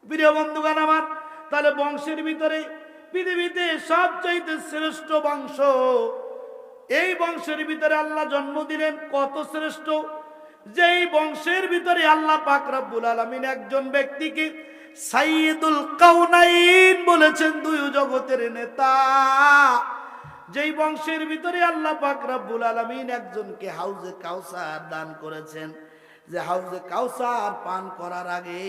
প্রিয় বন্ধুগণ আমার, তাহলে বংশের ভিতরে পৃথিবীতে সবচাইতে শ্রেষ্ঠ বংশ, এই বংশের ভিতরে আল্লাহ জন্ম দিলেন কত শ্রেষ্ঠ, যেই বংশের ভিতরে আল্লাহ পাক রব্বুল আলামিন একজন ব্যক্তিকে সাইয়্যিদুল কাউনাইন বলেছেন, দুই জগতের নেতা। যেই বংশের ভিতরে আল্লাহ পাক রব্বুল আলামিন একজনকে হাউজে কাউসার দান করেছেন, যে হাউজে কাউসার পান করার আগে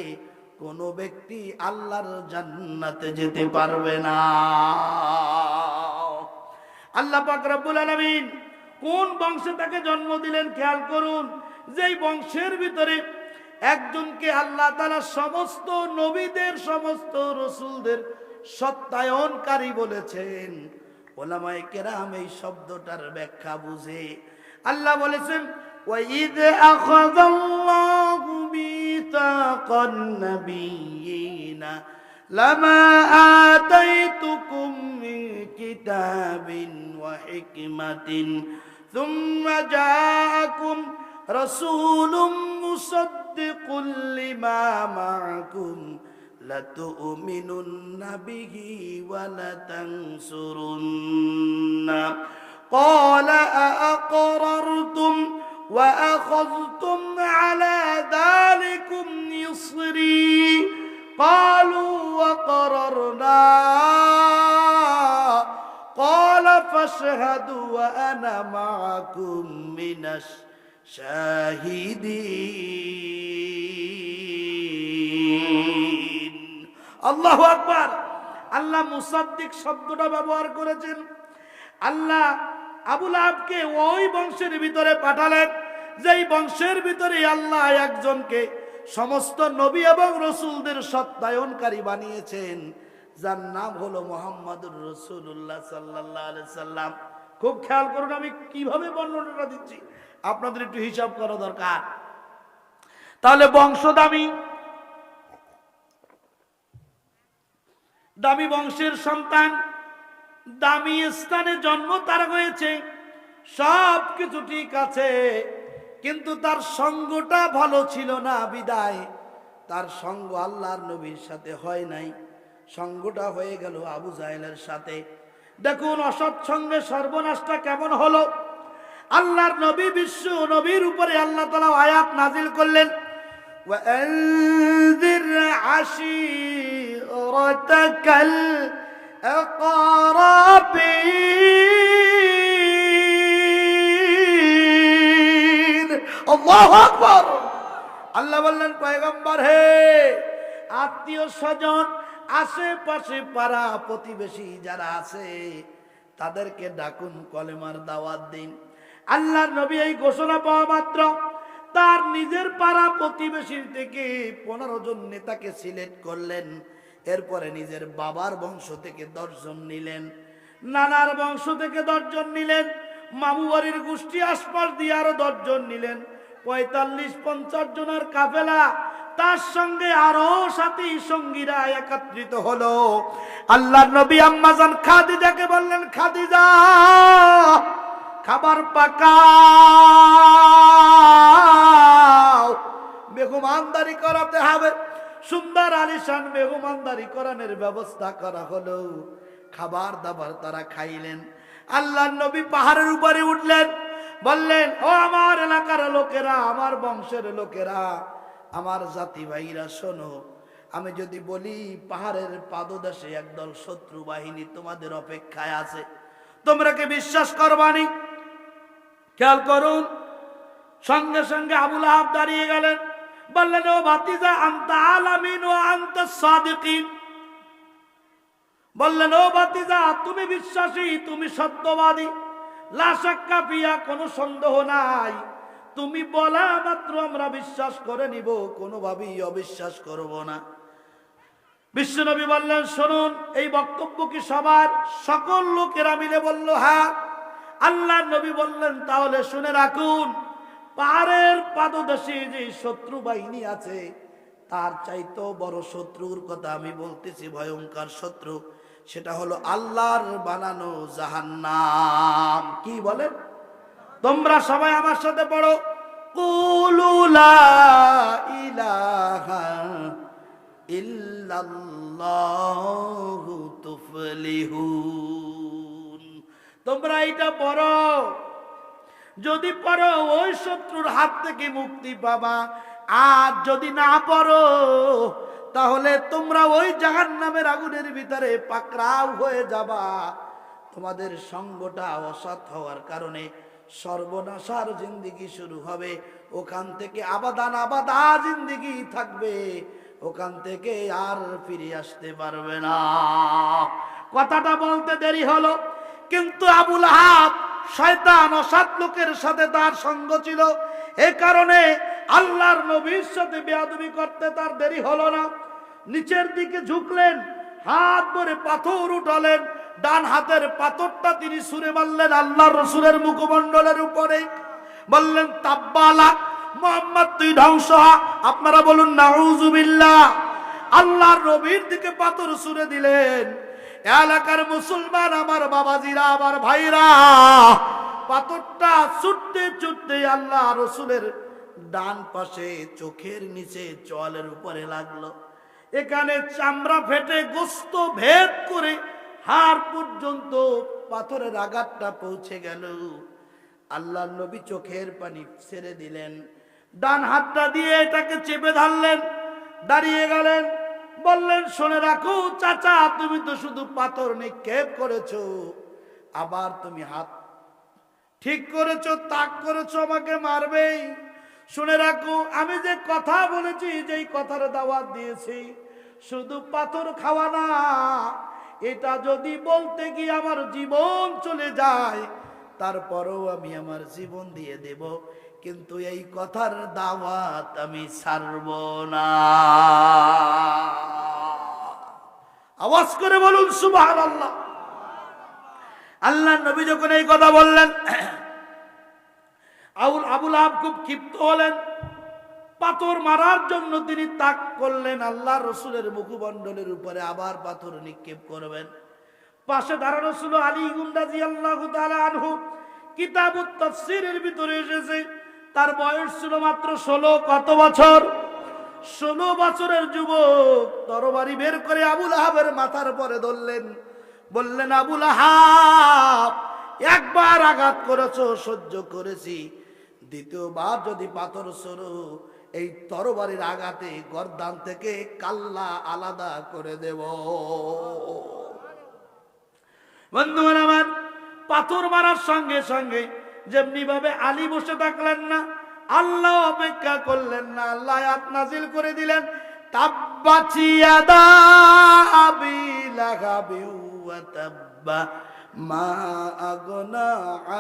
কোন ব্যক্তি আল্লাহর জান্নাতে যেতে পারবে না। আল্লাহ পাক রব্বুল আলামিন কোন বংশে তাকে জন্ম দিলেন খেয়াল করুন। যেই বংশের ভিতরে একজনকে আল্লাহ তাআলা সমস্ত নবীদের, সমস্ত রাসূলদের সত্যায়নকারী বলেছেন। উলামায়ে কেরাম এই শব্দটার ব্যাখ্যা বুঝে। আল্লাহ বলেছেন, وَإِذْ أَخَذَ اللَّهُ مِيثَاقَ النَّبِيِّينَ لَمَا آتَيْتُكُم مِّن كِتَابٍ وَحِكْمَةٍ ثُمَّ جَاءَكُمْ رَسُولٌ مُّصَدِّقٌ لِّمَا مَعَكُمْ لَتُؤْمِنُنَّ بِهِ وَلَتَنصُرُنَّهُ قال أأقررتم وأخذتم على ذلكم إصري قالوا وقررنا قال فاشهدوا وأنا معكم من الشاهدين। আল্লাহু আকবার। আল্লাহ মুসাদ্দিক শব্দটা ব্যবহার করেছেন। আল্লাহ আবু লাহাবকে ওই বংশের ভিতরে পাঠালেন, যেই বংশের ভিতরে আল্লাহ একজনকে সমস্ত নবী এবং রাসূলদের সত্যায়নকারী বানিয়েছেন, যার নাম হলো মুহাম্মদুর রাসূলুল্লাহ সাল্লাল্লাহু আলাইহি সাল্লাম। খুব খেয়াল করুন আমি কিভাবে বর্ণনাটা দিচ্ছি, আপনাদের একটু হিসাব করা দরকার। তাহলে বংশ দামি, দামি বংশের সন্তান, দামি স্থানে জন্ম তার হয়েছে, সব কিছু ঠিক আছে, কিন্তু তার সঙ্গটা ভালো ছিল না বিদায় তার সঙ্গ আল্লাহর নবীর সাথে হয় নাই, সঙ্গটা হয়ে গেল আবু জাহেলের সাথে। দেখুন অসৎসঙ্গে সর্বনাশটা কেমন হলো। আল্লাহর নবী, বিশ্ব নবীর উপরে আল্লাহ তাআলা আয়াত নাজিল করলেন, وأنذر عشيرتك الأقربين। আল্লাহু আকবার। আল্লাহ বললেন, পয়গম্বর হে, আত্মীয় স্বজন, আশেপাশে পাড়া প্রতিবেশী যারা আছে তাদেরকে ডাকুন, কলেমার দাওয়াত দিন। আল্লাহর নবী এই ঘোষণা পাওয়া মাত্র তার নিজের পাড়া প্রতিবেশীর থেকে 15 জন নেতাকে সিলেক্ট করলেন। এরপরে নিজের বাবার বংশ থেকে 10 জন নিলেন, নানার বংশ থেকে 10 জন নিলেন, মামু বাড়ির গোষ্ঠী আশপাশ দিয়ে আরো 10 জন নিলেন। 45-50 জনের কাফেলা, তার সঙ্গে আরো সাথী সঙ্গীরা একত্রিত হলো। আল্লাহর নবী আম্মাজান খাদিজাকে বললেন, খাদিজা খাবার পাকাও, মেহমানদারি করাতে হবে। সুন্দর আলিশান মেহমানদারি করানোর ব্যবস্থা করা হলো। খাবার দাবার তারা খাইলেন। আল্লাহর নবী পাহাড়ের উপরে উঠলেন, বললেন, ও আমার এলাকার লোকেরা, আমার বংশের লোকেরা, আমার জাতি ভাইরা শোনো, আমি যদি বলি পাহাড়ের পাদদেশে একদল শত্রু বাহিনী তোমাদের অপেক্ষায় আছে, তোমরা কি বিশ্বাস করবানি? খেয়াল করুন, সঙ্গে সঙ্গে আবু লাহাব দাঁড়িয়ে গেলেন, বললেন, ও ভাতিজা, আনতা আলামিন ওয়া আনতা সাদিকিন। বললেন, ও ভাতিজা, তুমি বিশ্বাসী, তুমি সত্যবাদী, লা শাক্কা ফিয়া, কোনো সন্দেহ নাই, তুমি বলা মাত্র আমরা বিশ্বাস করে নিব, কোনোভাবেই অবিশ্বাস করব না। বিশ্বনবী বললেন, শুনুন, এই বক্তব্য কি সবার? সকল লোকেরা মিলে বলল, হ্যাঁ। আল্লাহ নবী বললেন, তাহলে শুনে রাখুন, পাহাড়ের পাদদেশে যে শত্রু বাহিনী আছে তার চাইতেও বড় শত্রুর কথা আমি বলতেছি, ভয়ঙ্কর শত্রু, সেটা হলো আল্লাহর বানানো জাহান্নাম। কি বলেন? তোমরা সবাই আমার সাথে পড়ো, কুলু লা ইলাহা ইল্লাল্লাহু তুফলিহুন। তোমরা এটা পড়ো, যদি পড়ো ওই শত্রুর হাত থেকে মুক্তি পাবা, আর যদি না পড়ো তাহলে তোমরা ওই জাহান্নামের আগুনের ভিতরে পাকড়াও হয়ে যাবা। তোমাদের সঙ্গটা অসৎ হওয়ার কারণে সর্বনাশার জিন্দেগি শুরু হবে, ওখান থেকে আবাদান আবাদা জিন্দেগি থাকবে, ওখান থেকে আর ফিরে আসতে পারবে না। কথাটা বলতে দেরি হলো, কিন্তু আবুল আহাব শয়তান অসৎ লোকের সাথে তার সঙ্গ ছিল, এ কারণে আল্লাহর নবীর সাথে বেয়াদবি করতে তার দেরি হলো না। নিচের দিকে ঝুঁকলেন, হাত ভরে পাথর উঠালেন, ডান হাতের পাথরটা তিনি ছুঁড়ে মারলেন আল্লাহর রাসূলের মুখমণ্ডলের উপরে, বললেন তাব্বালা মুহাম্মদ তুই ধ্বংস হ। আপনারা বলুন নাউযুবিল্লাহ। আল্লাহর নবীর দিকে পাথর ছুঁড়ে দিলেন। এলাকার মুসলমান আমার বাবাজিরা, আমার ভাইরা, পাথরটা ছুটতে ছুটতে আল্লাহ রাসূলের ডান পাশে চোখের নিচে চোয়ালের উপরে লাগলো। এখানে চামড়া ফেটে গোস্ত ভেদ করে হাড় পর্যন্ত পাথরের আঘাতটা পৌঁছে গেল। আল্লাহ নবী চোখের পানি ছেড়ে দিলেন, ডান হাতটা দিয়ে এটাকে চেপে ধরলেন, দাঁড়িয়ে গেলেন, বললেন শুনে রাখো চাচা, তুমি তো শুধু পাথর নিক্ষেপ করেছো, আবার তুমি হাত ঠিক করেছো, তাক করেছো, আমাকে মারবেই। শুনে রাখো আমি যে কথা বলেছি, যেই কথার দাওয়াত দিয়েছি, শুধু পাথর খাওয়া না, এটা যদি বলতে গিয়ে আমার জীবন চলে যায় তারপরেও আমি আমার জীবন দিয়ে দেব, কিন্তু এই কথার দাওয়াত আমি ছাড়ব না। আওয়াজ করে বলুন সুবহানাল্লাহ। আল্লাহ নবী যখন এই কথা বললেন, আবুল আহাব খুব ক্ষিপ্ত হলেন। পাথর মারার জন্য তিনি তাক করলেন আল্লাহ রসুলের মুখমণ্ডলের উপরে, আবার পাথর নিক্ষেপ করবেন। পাশে দাঁড়ানো ছিল আলী রাদিয়াল্লাহু তাআলা আনহু। কিতাবুত তাফসীরের ভিতরে এসেছে তার বয়স ছিল মাত্র 16। কত বছর? 16 বছরের যুবক তরবারি বের করে আবুল আহাবের মাথার পরে ধরলেন, বললেন আবুল আহাব একবার আঘাত করেছো, সহ্য করেছি, দ্বিতীয়বার যদি পাথর ছোড়ো এই তরবারির আঘাতে গর্দান থেকে কাল্লা আলাদা করে দেব। বন্ধুরা আমার, পাথর মারার সঙ্গে সঙ্গে যেমনি ভাবে আলী বসে থাকলেন না, আল্লাহ অপেক্ষা করলেন না, আল্লাহ আয়াত নাজিল করে দিলেন, তাব্বাত ইয়াদা আবি লাহাবি ওয়া তাব্বা মা আগনা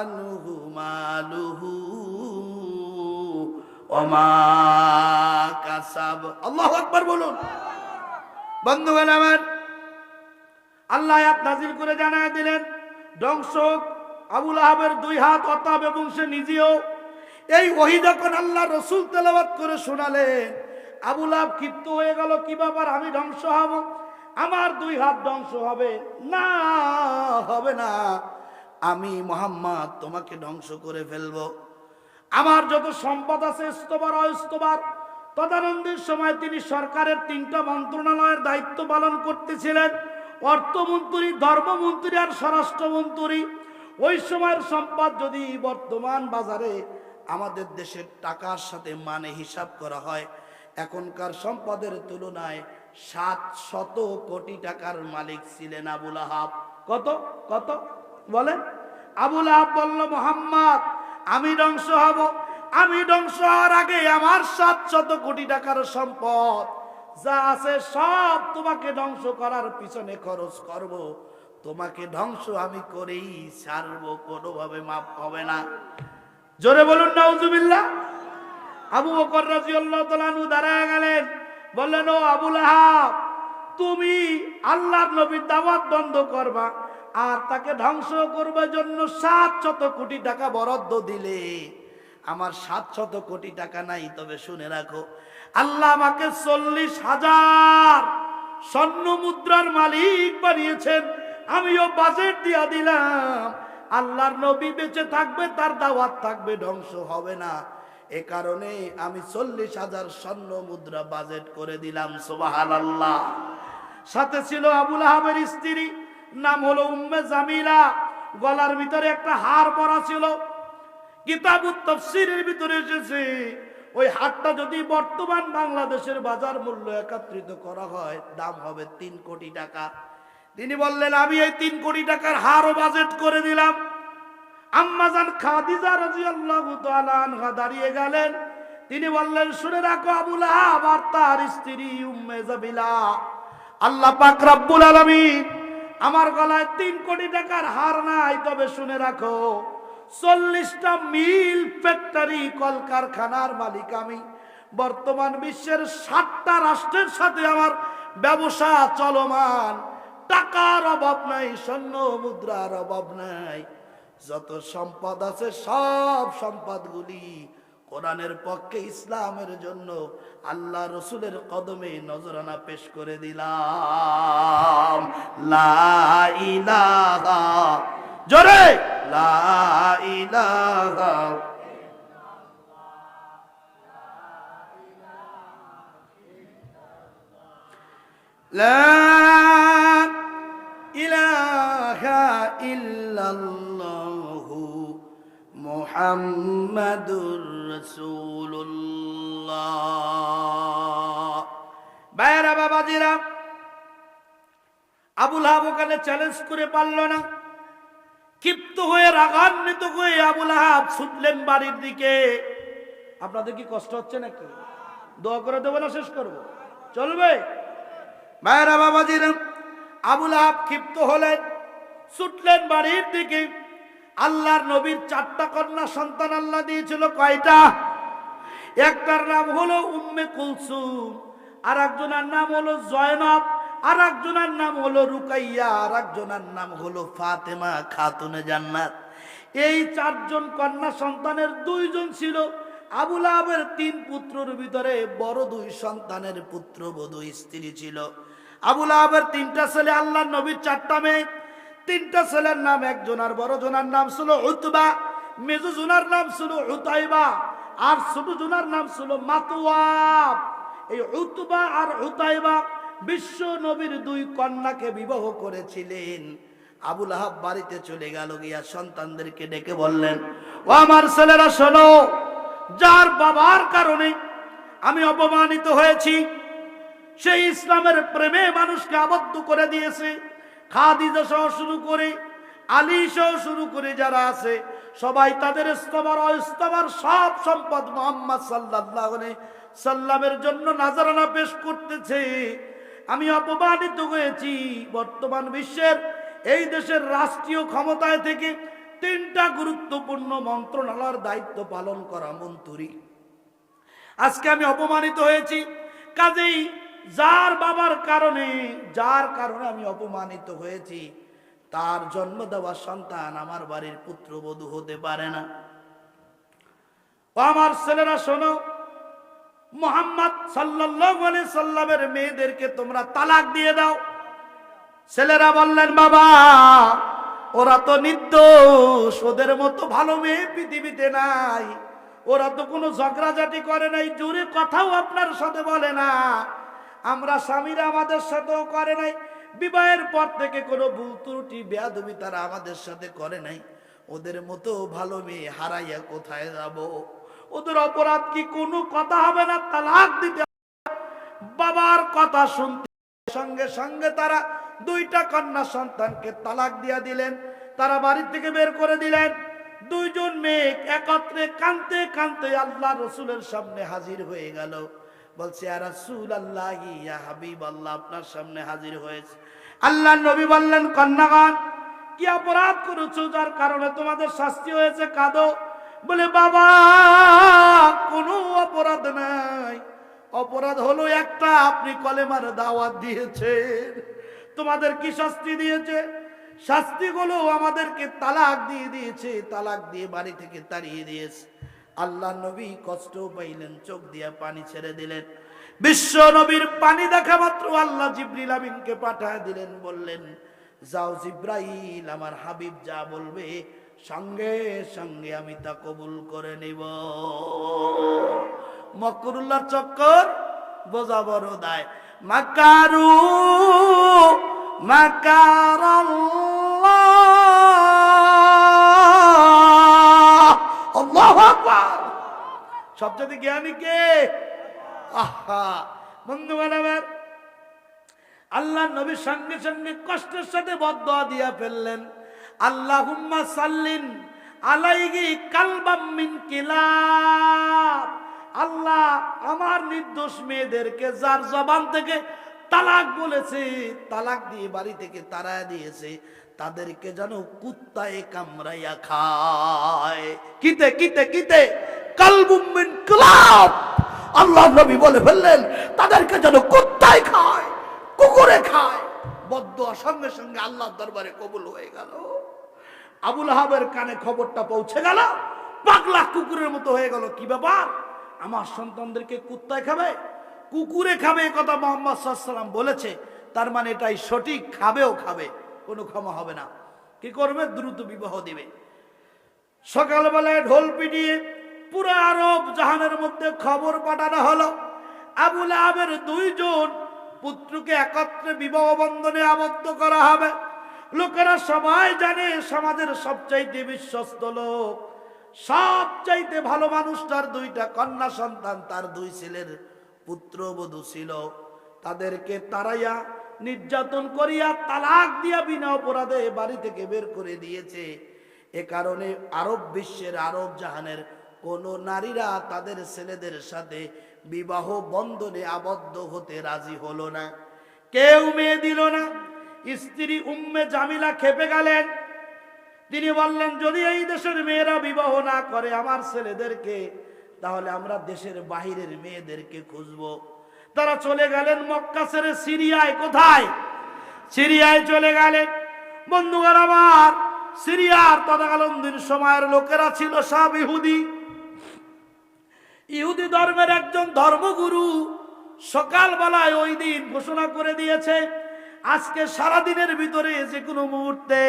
আনহু মালুহু ওয়া মা কাসাব। আল্লাহু আকবার বলুন। বন্ধুগণ আমার, আল্লাহ আয়াত নাজিল করে জানায় দিলেন ধ্বংস আবুল আহাবের 2 হাত অর্থাৎ এবং সে নিজেও। এই ওহী যখন আল্লাহ রসুল তেলাওয়াত করে শোনালেন, আবুল আহাব ক্ষিপ্ত হয়ে গেল, কি ব্যাপার, আমি ধ্বংস হব, আমার 2 হাত ধ্বংস হবে না, হবে না, আমি মুহাম্মদ তোমাকে ধ্বংস করে ফেলবো। আমার যত সম্পদ আছে স্তবার অস্তবার। তদানন্দের সময় তিনি সরকারের 3টা মন্ত্রণালয়ের দায়িত্ব পালন করতেছিলেন, অর্থমন্ত্রী, ধর্মমন্ত্রী আর স্বরাষ্ট্রমন্ত্রী। ওই সময়ের সম্পদ যদি বর্তমান বাজারে আমাদের দেশের টাকার সাথে মানে হিসাব করা হয়, এখনকার সম্পদের তুলনায় 700 কোটি টাকার মালিক ছিলেন আবুল আহাব। কত কত বলেন? আবুল আহাব বলল, মুহাম্মদ আমি ধ্বংস হব, আমি ধ্বংস হওয়ার আগে আমার 700 কোটি টাকার সম্পদ যা আছে সব তোমাকে ধ্বংস করার পিছনে খরচ করব, তোমাকে ধ্বংস আমি করেই ছাড়বো, কোনোভাবে মাফ হবে না। জোরে বলুন নাউজুবিল্লাহ। আবু বকর রাদিয়াল্লাহু তাআলা আনহু দাঁড়ায় গেলেন, বললেন ও আবুল আহাব, তুমি আল্লাহর নবীর দাওয়াত বন্ধ করবা আর তাকে ধ্বংস করবার জন্য 700 কোটি টাকা বরাদ্দ দিলে, আমার 700 কোটি টাকা নাই, তবে শুনে রাখো আল্লাহ আমাকে 40,000 স্বর্ণ মুদ্রার মালিক বানিয়েছেন, আমিও বাজেট দিয়া দিলাম, আল্লাহর নবী বেঁচে থাকবে, তার দাওয়াত থাকবে, ধ্বংস হবে না। এ কারণে আমি 40,000 স্বর্ণ মুদ্রা বাজেট করে দিলাম। সুবহানাল্লাহ। সাথে ছিল আবু লাহাবের স্ত্রী, নাম হলো উম্মে জামিলা। গলার ভিতরে একটা হার পরা ছিল। কিতাবুত তাফসীরের ভিতরে এসেছে ওই হারটা যদি বর্তমান বাংলাদেশের বাজার মূল্য একত্রিত করা হয় দাম হবে 3 কোটি টাকা। তিনি বললেন আমি এই 3 কোটি টাকার হারও বাজেট করে দিলাম। আম্মাজান খাদিজা রাদিয়াল্লাহু তাআলা আনহা দাঁড়িয়ে গেলেন। তিনি বললেন শুনে রাখো আবু লাহাব আর তার স্ত্রী উম্মে জামিলা, আল্লাহ পাক রব্বুল আলামিন আমার গলায় 3 কোটি টাকার হার নাই, তবে শুনে রাখো 40টা মিল ফ্যাক্টরি কলকারখানার মালিক আমি। বর্তমান বিশ্বের 60টা রাষ্ট্রের সাথে আমার ব্যবসা চলমান। টাকার অভাব নাই, স্বর্ণ মুদ্রার অভাব নাই। যত সম্পদ আছে সব সম্পদগুলি কোরআনের পক্ষে ইসলামের জন্য আল্লাহ রসুলের কদমে নজরানা পেশ করে দিলাম। লা ইলাহা, জোরে লা ইলাহা। লা ইলাহা ইল্লাল্লাহু মুহাম্মাদুর রাসূলুল্লাহ। ভাইরা বাবাজিরা, আবু লাহাব ওখানে চ্যালেঞ্জ করে পারল না। ক্ষিপ্ত হয়ে রাগান্বিত হয়ে আবু লাহাব ছুটলেন বাড়ির দিকে। আপনাদের কি কষ্ট হচ্ছে নাকি? দোয়া করে দেবো না শেষ করবো? চলবে? ভাইরা বাবাজিরা, আবু লাহাব ক্ষিপ্ত হলেন, ছুটলেন বাড়ির দিকে। আল্লাহর নবীর 4টা কন্যা সন্তান আল্লাহ দিয়েছিল। কয়টা? একটার নাম হলো উম্মে কুলসুম, আর একজনের নাম হলো জয়নব, আর একজনের নাম হলো রুকাইয়া, আর একজনের নাম হলো ফাতেমা খাতুনে জান্নাত। এই 4 জন কন্যা সন্তানের 2 জন ছিল আবু লাহাবের 3 পুত্রের ভিতরে বড় 2 সন্তানের পুত্রবধূ স্ত্রী ছিল। আবু লাহাবের 3টা ছেলে, আল্লাহর নবীর 4টা মেয়ে। 3টা ছেলের নাম, একজনের বড় জনের নাম ছিল উতবা, মেজো জনের নাম ছিল উতাইবা, আর ছোট জনের নাম ছিল মাতওয়াব। এই উতবা আর উতাইবা বিশ্ব নবীর 2 কন্যাকে বিবাহ করেছিলেন। আবু লাহাব বাড়িতে চলে গেল, গিয়া সন্তানদেরকে ডেকে বললেন, ও আমার ছেলেরা শোনো, যার বাবার কারণে আমি অপমানিত হয়েছি, সেই ইসলামের প্রেমে মানুষকে আবদ্ধ করে দিয়েছে। খাদিজা সহ শুরু করে, আলী সহ শুরু করে যারা আছে সবাই তাদের ইস্তেমার অইস্তেমার সব সম্পদ মুহাম্মদ সাল্লাল্লাহু আলাইহি সাল্লামের জন্য নাজরানা পেশ করতেছে। আমি অপমানিত হয়েছি। বর্তমান বিশ্বের এই দেশের রাষ্ট্রীয় ক্ষমতায় থেকে 3টা গুরুত্বপূর্ণ মন্ত্রণালয়ের দায়িত্ব পালন করা মন্ত্রী, আজকে আমি অপমানিত হয়েছি। কাজেই যার বাবার কারণে, যার কারণে আমি অপমানিত হয়েছি, তার জন্ম দেওয়া সন্তান আমার বাড়ির পুত্রবধূ হতে পারে না। ও আমার ছেলেরা শোনো, মুহাম্মদ সাল্লাল্লাহু আলাইহি সাল্লামের মেয়েদেরকে তোমরা তালাক দিয়ে দাও। ছেলেরা বললেন, বাবা ওরা তো নির্দোষ, ওদের মতো ভালো মেয়ে পৃথিবীতে নাই, ওরা তো কোনো ঝগড়াঝাটি করে নাই, জোরে কথাও আপনার সাথে বলে না, আমরা স্বামীরা আমাদের সাথেও করে নাই, বিবাহের পর থেকে কোনো ভুল ত্রুটি বেয়াদবি তারা আমাদের সাথে করে নাই, ওদের মতো ভালো মেয়ে হারাইয়া কোথায় যাব? ওদের অপরাধ কি কোনো কথা হবে না? তালাক দিতে। বাবার কথা শুনতে সঙ্গে সঙ্গে তারা 2টা কন্যা সন্তানকে তালাক দিয়া দিলেন। তারা বাড়ি থেকে বের করে দিলেন। 2 জন মেয়ে একত্রে কাঁদতে কাঁদতে আল্লাহ রসুলের সামনে হাজির হয়ে গেল। বলছে, ইয়া রাসূলুল্লাহ, ইয়া হাবিবাল্লাহ, আপনার সামনে হাজির হয়েছে। আল্লাহ নবী বললেন, কন্যাগণ কি অপরাধ করেছো যার কারণে তোমাদের শাস্তি হয়েছে? কাঁদো। বলে, বাবা কোনো অপরাধ নাই, অপরাধ হলো একটা, আপনি কলেমার দাওয়াত দিয়েছেন। তোমাদের কি শাস্তি দিয়েছে? শাস্তি হলো আমাদেরকে তালাক দিয়ে দিয়েছে, তালাক দিয়ে বাড়ি থেকে তাড়িয়ে দিয়েছে। আল্লাহ নবী কষ্ট পাইলেন, চোখ দিয়ে পানি ছেড়ে দিলেন। বিশ্ব নবীর পানি দেখা মাত্র আল্লাহ জিবরিল আমিনকে পাঠায় দিলেন, বললেন, যাও জিব্রাইল, আমার হাবিব যা বলবে সঙ্গে সঙ্গে আমি তা কবুল করে নিব। মকরুল্লাহ চক্কর বোঝা বড় দায়। মাকারু মাকারাল্লাহ, আল্লাহু আকবার। সবচেয়ে জ্ঞানী কে? আহা, বন্ধুগণ আমার, আল্লাহ নবী সঙ্গে সঙ্গে কষ্টের সাথে বদদুয়া দিয়া ফেললেন, আল্লাহুম্মা সাল্লিন আলাইহি কালবাম মিন কিলাব। আল্লাহ আমার নির্দোষ মেয়েদেরকে যার জবান থেকে তালাক বলেছে, তালাক দিয়ে বাড়ি থেকে তাড়ায় দিয়েছে, তাদেরকে যেন কুত্তায় কামড়াইয়া খায়। কিতে কিতে কিতে কালবুম মিন কিলাব। আল্লাহ নবী বলে ফেললেন তাদেরকে যেন কুত্তায় খায়, কুকুরে খায়। বদদুয়া সঙ্গে সঙ্গে আল্লাহর দরবারে কবুল হয়ে গেল। আবুল আহাবের কানে খবরটা পৌঁছে গেল, পাগলা কুকুরের মতো হয়ে গেল। কি ব্যাপার, আমার সন্তানদেরকে কুত্তায় খাবে, কুকুরে খাবে, কথা মুহাম্মদ সাল্লাল্লাহু আলাইহি ওয়াসাল্লাম বলেছে, তার মানে এটাই সঠিক, খাবেও খাবে, কোনো ক্ষমা হবে না। কি করবে? দ্রুত বিবাহ দিবে। সকালবেলায় ঢোল পিটিয়ে পুরো আরব জাহানের মধ্যে খবর পাঠানো হলো, আবুল আহাবের 2 জন পুত্রকে একত্রে বিবাহ বন্ধনে আবদ্ধ করা হবে। লোকেরা সবাই জানে সমাজের সবচাইতে বিশ্বস্ত লোক, সবচাইতে ভালো মানুষটার 2টা কন্যা সন্তান, তার 2 ছেলের পুত্রবধূ ছিল। তাদেরকে তাড়াইয়া নির্যাতন করিয়া তালাক দিয়া বিনা অপরাধে বাড়ি থেকে বের করে দিয়েছে। এ কারণে আরব বিশ্বের, আরব জাহানের কোন নারীরা তাদের ছেলেদের সাথে বিবাহ বন্ধনে আবদ্ধ হতে রাজি হলো না, কেউ মেয়ে দিল না। স্ত্রী উম্মে জামিলা খেপে গেলেন। তিনি বললেন, যদি এই দেশের মেয়েরা বিবাহ না করে আমার ছেলেদেরকে, তাহলে আমরা দেশের বাহিরের মেয়েদেরকে খুঁজবো। তারা চলে গেলেন মক্কা ছেড়ে সিরিয়ায়। কোথায়? সিরিয়ায় চলে গেলেন। বন্ধুগণ আমার, সিরিয়ার তদাকালীন সময়ের লোকেরা ছিল সব ইহুদি। ইহুদি ধর্মের একজন ধর্মগুরু সকালবেলায় ওই দিন ঘোষণা করে দিয়েছে, আজকে সারাদিনের ভিতরে যে কোনো মুহূর্তে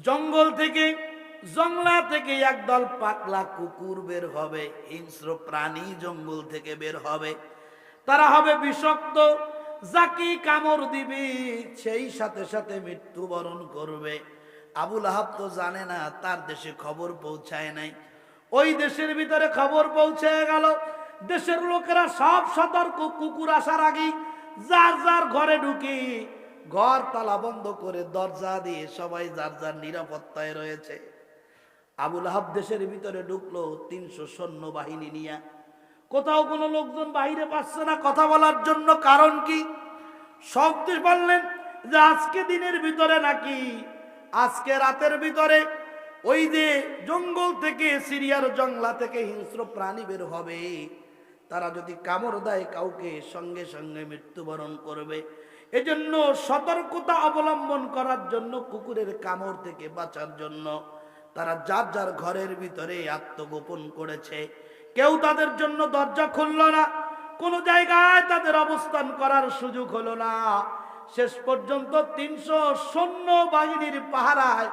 জঙ্গল থেকে, জংলা থেকে একদল পাগলা কুকুর বের হবে, হিংস্র প্রাণী জঙ্গল থেকে বের হবে। তারা হবে বিষাক্ত, যাকে কামড় দিবে সেই সাথে সাথে মৃত্যুবরণ করবে। আবুল আহাব তো জানে না, তার দেশে খবর পৌঁছায় নাই। ওই দেশের ভিতরে খবর পৌঁছে গেল। দেশের লোকেরা সব সতর্ক, কুকুর আসার আগেই যার যার ঘরে ঢুকি, ঘর তালা বন্ধ করে দরজা দিয়ে সবাই যার যার নিরাপত্তায় রয়েছে। আবুল আহাব দেশের ভিতরে ঢুকলো 300 সৈন্যবাহিনী নিয়ে। কোথাও কোনো লোকজন বাইরে পাচ্ছে না কথা বলার জন্য। কারণ কি? সব বললেন যে আজকে দিনের ভিতরে নাকি, আজকে রাতের ভিতরে ওই যে জঙ্গল থেকে, সিরিয়ার জংলা থেকে হিংস্র প্রাণী বের হবে। তারা যদি কামড় দেয় কাউকে, সঙ্গে সঙ্গে মৃত্যুবরণ করবে। এজন্য সতর্কতা অবলম্বন করার জন্য, কুকুরের কামড় থেকে বাঁচার জন্য তারা যার যার ঘরের ভিতরে আত্মগোপন করেছে। কেউ তাদের জন্য দরজা খুলল না, কোন জায়গায় তাদের অবস্থান করার সুযোগ হলো না। শেষ পর্যন্ত 300 সৈন্য বাহিনীর পাহারায়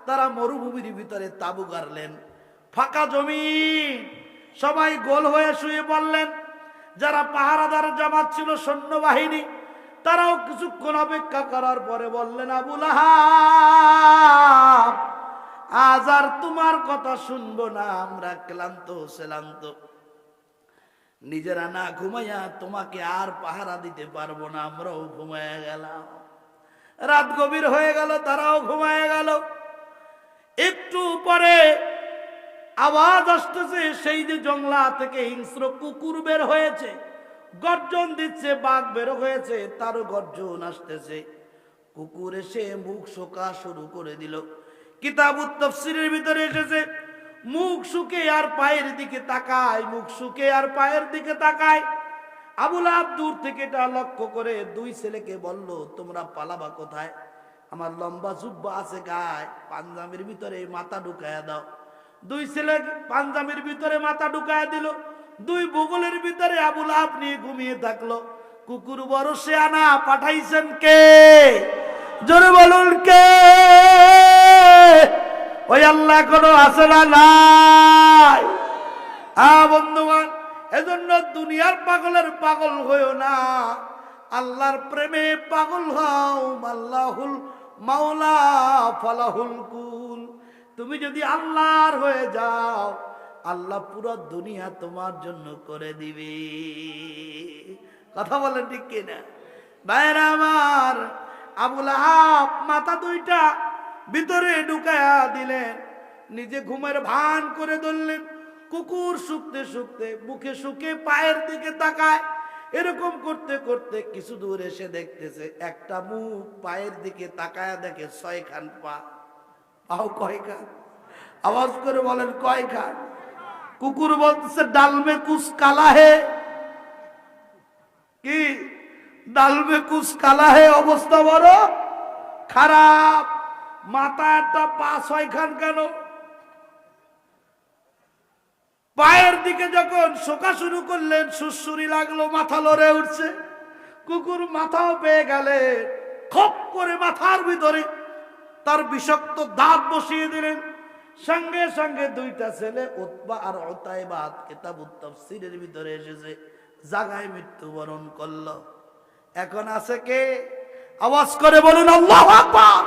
তারা মরুভূমির ভিতরে তাঁবু গাড়লেন। ফাঁকা জমি, সবাই গোল হয়ে শুয়ে পড়লেন। যারা পাহারাদার জামাত ছিল সৈন্যবাহিনী, তারাও কিছুক্ষণ অপেক্ষা করার পরে বললেন, আবুল আহাব, আজ আর তোমার কথা শুনবো না, আমরা ক্লান্ত শ্রান্ত, নিজেরা না ঘুমাইয়া তোমাকে আর পাহারা দিতে পারবো না, আমরাও ঘুমাইয়া গেলাম। রাত গভীর হয়ে গেল, তারাও ঘুমাইয়া গেল। একটু পরে আওয়াজ আসতেছে, সেই যে জংলা থেকে হিংস্র কুকুর বের হয়েছে, গর্জন দিচ্ছে, বাঘ বের হয়েছে, তারও গর্জন আসতেছে। কুকুর এসে মুখ শোকা শুরু করে দিল। কিতাবুত তাফসীরের ভিতরে এসেছে, মুখ শুকে আর পায়ের দিকে তাকায়, মুখ শুকে আর পায়ের দিকে তাকায়। আবুল আহাব দূর থেকে এটা লক্ষ্য করে 2 ছেলেকে বলল, তোমরা পালাবা কোথায়? আমার লম্বা জুব্বা আছে গায়ে, পাঞ্জাবির ভিতরে মাথা ঢুকায়া দাও। 2 ছেলে পাঞ্জাবির ভিতরে মাথা ঢুকায়া দিল। দুই বগলের ভিতরে আবু লাহাব নিয়ে ঘুমিয়ে থাকলো। কুকুর বড় শেয়ানা, পাঠাইছেন কে? জোরে বলুন কে? ওই আল্লাহ কোনো আছে না নাই? বন্ধুগণ, এজন্য দুনিয়ার পাগলের পাগল হইও না, আল্লাহর প্রেমে পাগল হও। আল্লাহুল মাওলা ফালাহুল কুল। তুমি যদি আল্লাহর হয়ে যাও, আল্লাহ পুরো দুনিয়া তোমার জন্য করে দিবে। কথা বলেন ঠিক কিনা? ভাইরা আমার, আবু লাহাব মাথা দুইটা ভিতরে ঢুকায়া দিলেন, নিজে ঘুমের ভান করে ধরলেন। কুকুর শুকতে শুকতে মুখে শুকে পায়ের দিকে তাকায়। এরকম করতে করতে কিছু দূর এসে দেখতেছে একটা মুখ, পায়ের দিকে তাকায়া দেখে 6 খান পা। পাও কয় খান? আওয়াজ করে বলেন কয় খান? কুকুর বলতেছে ডাল মে কুছ কালা হে। কি ডাল মে কুছ কালা হে? অবস্থা বড় খারাপ। মাথা একটা, পা 6 খান কেন? পায়ের দিকে যখন শোকা শুরু করলেন, সুরসুরি লাগলো, মাথা লড়ে উঠছে। কুকুর মাথাও পেয়ে গেলে খপ করে মাথার ভিতরে তার বিষাক্ত দাঁত বসিয়ে দিলেন। সঙ্গে সঙ্গে দুইটা ছেলে উতবা আর উতাইবা কিতাবুত তাফসীরের ভিতরে এসেছে, জায়গায় মৃত্যুবরণ করলো। এখন আছে কে? আওয়াজ করে বলুন আল্লাহু আকবার।